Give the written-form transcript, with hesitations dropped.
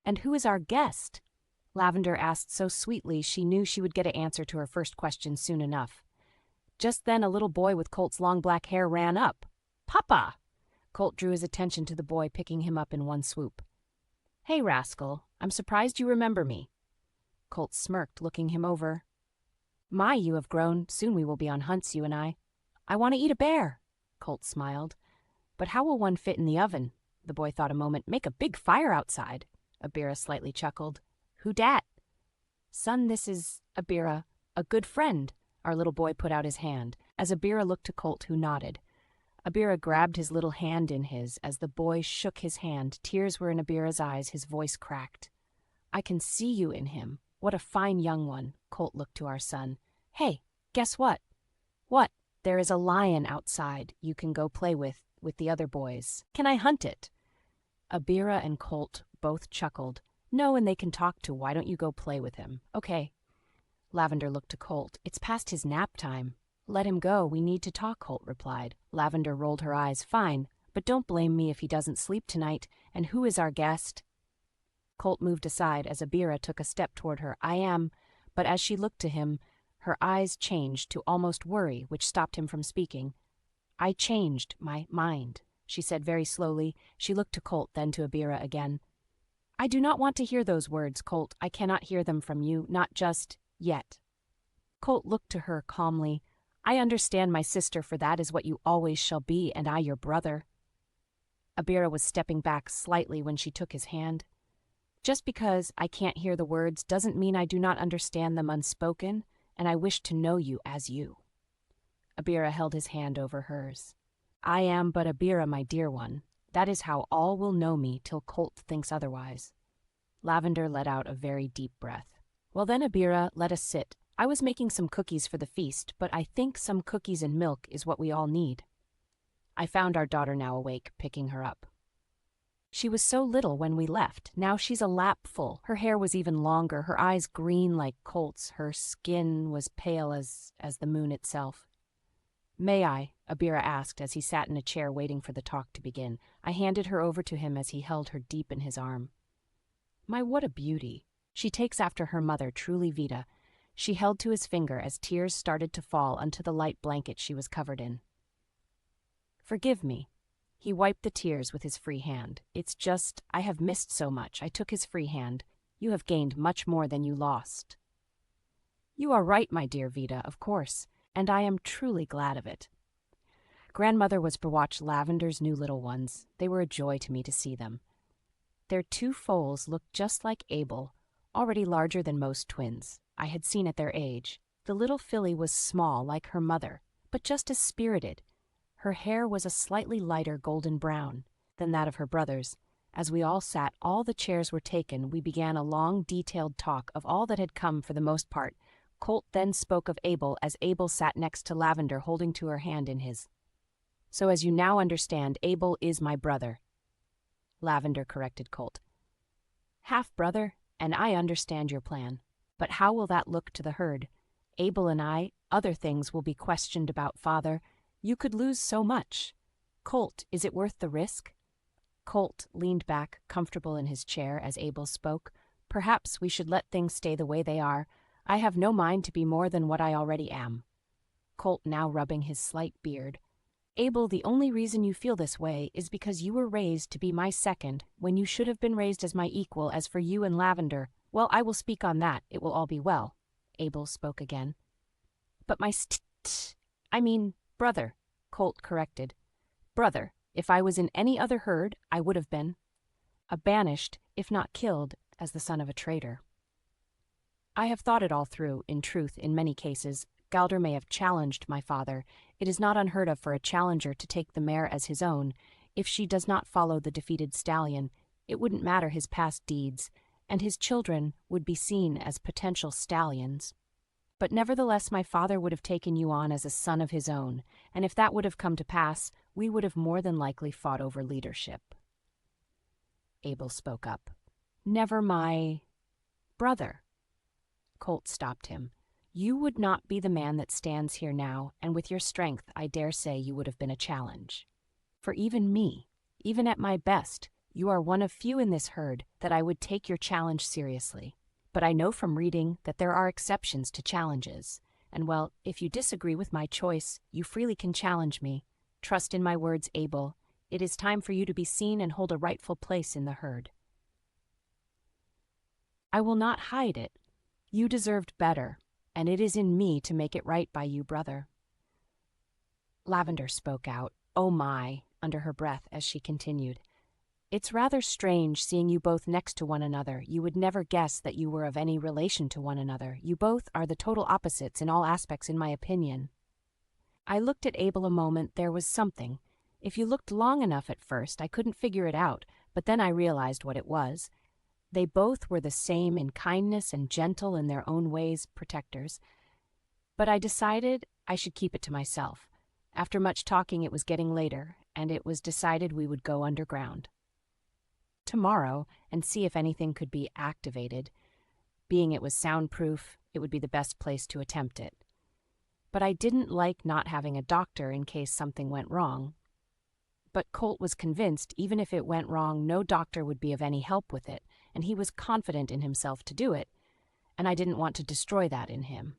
"And who is our guest?" Lavender asked so sweetly she knew she would get an answer to her first question soon enough. Just then a little boy with Colt's long black hair ran up. "Papa!" Colt drew his attention to the boy, picking him up in one swoop. "Hey, rascal, I'm surprised you remember me." Colt smirked, looking him over. "My, you have grown. Soon we will be on hunts, you and I." "I want to eat a bear." Colt smiled. "But how will one fit in the oven?" The boy thought a moment. "Make a big fire outside." Abira slightly chuckled. "Who dat?" "Son, this is Abira, a good friend." Our little boy put out his hand, as Abira looked to Colt, who nodded. Abira grabbed his little hand in his. As the boy shook his hand, tears were in Abira's eyes, his voice cracked. "I can see you in him. What a fine young one." Colt looked to our son. "Hey, guess what?" "What?" "There is a lion outside you can go play with the other boys." "Can I hunt it?" Abira and Colt both chuckled. "No, and they can talk to. Why don't you go play with him?" "Okay." Lavender looked to Colt. "It's past his nap time." "Let him go. We need to talk," Colt replied. Lavender rolled her eyes. "Fine, but don't blame me if he doesn't sleep tonight. And who is our guest?" Colt moved aside as Abira took a step toward her. "I am," but as she looked to him, her eyes changed to almost worry, which stopped him from speaking. "I changed my mind," she said very slowly. She looked to Colt, then to Abira again. "I do not want to hear those words, Colt. I cannot hear them from you, not just yet." Colt looked to her calmly. "I understand, my sister, for that is what you always shall be, and I your brother." Abira was stepping back slightly when she took his hand. "Just because I can't hear the words doesn't mean I do not understand them unspoken, and I wish to know you as you." Abira held his hand over hers. "I am but Abira, my dear one. That is how all will know me till Colt thinks otherwise." Lavender let out a very deep breath. "Well then, Abira, let us sit. I was making some cookies for the feast, but I think some cookies and milk is what we all need." I found our daughter now awake, picking her up. "She was so little when we left. Now she's a lap full. Her hair was even longer, her eyes green like Colt's, her skin was pale as the moon itself." "May I?" Abira asked as he sat in a chair waiting for the talk to begin. I handed her over to him as he held her deep in his arm. "My, what a beauty. She takes after her mother, truly, Vita." She held to his finger as tears started to fall onto the light blanket she was covered in. "Forgive me." He wiped the tears with his free hand. "It's just, I have missed so much." I took his free hand. "You have gained much more than you lost." "You are right, my dear Vita, of course, and I am truly glad of it." Grandmother was to watch Lavender's new little ones. They were a joy to me to see them. Their two foals looked just like Abel, already larger than most twins I had seen at their age. The little filly was small like her mother, but just as spirited. Her hair was a slightly lighter golden brown than that of her brothers. As we all sat, all the chairs were taken, we began a long, detailed talk of all that had come for the most part. Colt then spoke of Abel as Abel sat next to Lavender, holding to her hand in his. "So as you now understand, Abel is my brother." Lavender corrected Colt. "Half-brother, and I understand your plan. But how will that look to the herd? Abel and I, other things will be questioned about, father. You could lose so much. Colt, is it worth the risk?" Colt leaned back, comfortable in his chair, as Abel spoke. "Perhaps we should let things stay the way they are. I have no mind to be more than what I already am." Colt now rubbing his slight beard. "Abel, the only reason you feel this way is because you were raised to be my second, when you should have been raised as my equal. As for you and Lavender, well, I will speak on that. It will all be well." Abel spoke again. "But my I mean, brother," Colt corrected. "Brother. If I was in any other herd, I would have been banished, if not killed, as the son of a traitor." I have thought it all through. In truth, in many cases, Galder may have challenged my father. It is not unheard of for a challenger to take the mare as his own. If she does not follow the defeated stallion, it wouldn't matter his past deeds, and his children would be seen as potential stallions. But nevertheless, my father would have taken you on as a son of his own, and if that would have come to pass, we would have more than likely fought over leadership. Abel spoke up. "Never my brother." Colt stopped him. "You would not be the man that stands here now, and with your strength, I dare say you would have been a challenge. For even me, even at my best, You are one of few in this herd that I would take your challenge seriously. But I know from reading that there are exceptions to challenges. And well, if you disagree with my choice, you freely can challenge me. Trust in my words, Abel. It is time for you to be seen and hold a rightful place in the herd. I will not hide it. You deserved better, and it is in me to make it right by you, brother. Lavender spoke out, "Oh my," under her breath as she continued. It's rather strange seeing you both next to one another. You would never guess that you were of any relation to one another. You both are the total opposites in all aspects, in my opinion. I looked at Abel a moment. There was something. If you looked long enough at first, I couldn't figure it out, but then I realized what it was. They both were the same in kindness and gentle in their own ways, protectors. But I decided I should keep it to myself. After much talking, it was getting later, and it was decided we would go underground tomorrow and see if anything could be activated. Being it was soundproof, it would be the best place to attempt it. But I didn't like not having a doctor in case something went wrong. But Colt was convinced even if it went wrong, no doctor would be of any help with it, and he was confident in himself to do it, and I didn't want to destroy that in him.